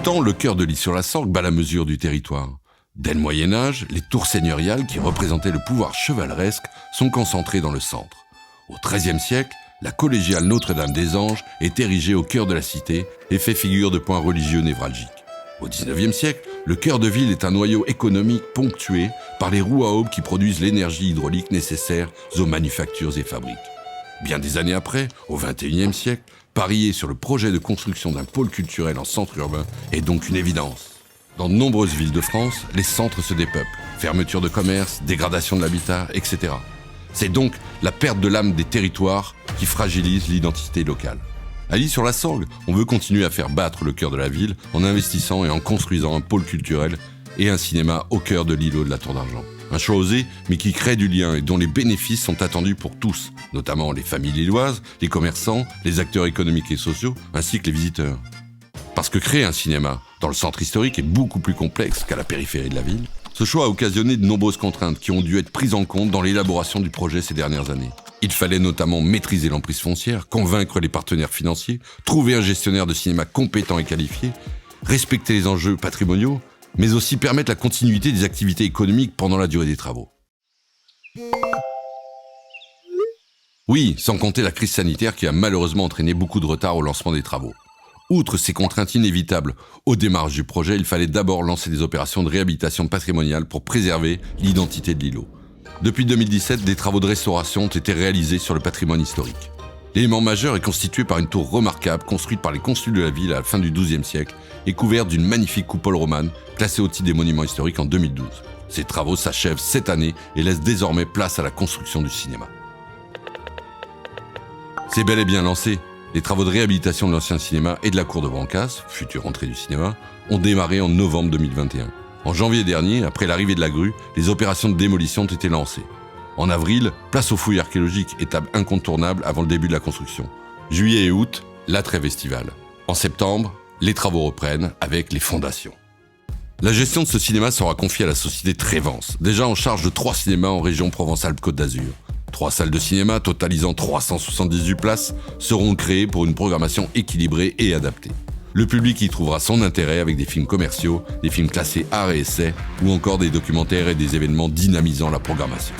même temps, le cœur de l'Isle-sur-la-Sorgue bat la mesure du territoire. Dès le Moyen-Âge, les tours seigneuriales qui représentaient le pouvoir chevaleresque sont concentrées dans le centre. Au XIIIe siècle, la collégiale Notre-Dame-des-Anges est érigée au cœur de la cité et fait figure de point religieux névralgique. Au XIXe siècle, le cœur de ville est un noyau économique ponctué par les roues à aubes qui produisent l'énergie hydraulique nécessaire aux manufactures et fabriques. Bien des années après, au XXIe siècle, parier sur le projet de construction d'un pôle culturel en centre urbain est donc une évidence. Dans de nombreuses villes de France, les centres se dépeuplent. Fermeture de commerces, dégradation de l'habitat, etc. C'est donc la perte de l'âme des territoires qui fragilise l'identité locale. À l'Isle-sur-la-Sorgue, on veut continuer à faire battre le cœur de la ville en investissant et en construisant un pôle culturel et un cinéma au cœur de l'îlot de la Tour d'Argent. Un choix osé, mais qui crée du lien et dont les bénéfices sont attendus pour tous, notamment les familles lilloises, les commerçants, les acteurs économiques et sociaux, ainsi que les visiteurs. Parce que créer un cinéma dans le centre historique est beaucoup plus complexe qu'à la périphérie de la ville, ce choix a occasionné de nombreuses contraintes qui ont dû être prises en compte dans l'élaboration du projet ces dernières années. Il fallait notamment maîtriser l'emprise foncière, convaincre les partenaires financiers, trouver un gestionnaire de cinéma compétent et qualifié, respecter les enjeux patrimoniaux, mais aussi permettre la continuité des activités économiques pendant la durée des travaux. Oui, sans compter la crise sanitaire qui a malheureusement entraîné beaucoup de retard au lancement des travaux. Outre ces contraintes inévitables au démarrage du projet, il fallait d'abord lancer des opérations de réhabilitation patrimoniale pour préserver l'identité de l'îlot. Depuis 2017, des travaux de restauration ont été réalisés sur le patrimoine historique. L'élément majeur est constitué par une tour remarquable construite par les consuls de la ville à la fin du XIIe siècle et couverte d'une magnifique coupole romane classée au titre des monuments historiques en 2012. Ces travaux s'achèvent cette année et laissent désormais place à la construction du cinéma. C'est bel et bien lancé. Les travaux de réhabilitation de l'ancien cinéma et de la cour de Brancas, future entrée du cinéma, ont démarré en novembre 2021. En janvier dernier, après l'arrivée de la grue, les opérations de démolition ont été lancées. En avril, place aux fouilles archéologiques, étape incontournable avant le début de la construction. Juillet et août, la trêve estivale. En septembre, les travaux reprennent avec les fondations. La gestion de ce cinéma sera confiée à la société Trévance, déjà en charge de 3 cinémas en région Provence-Alpes-Côte d'Azur. 3 salles de cinéma, totalisant 378 places, seront créées pour une programmation équilibrée et adaptée. Le public y trouvera son intérêt avec des films commerciaux, des films classés art et essai, ou encore des documentaires et des événements dynamisant la programmation.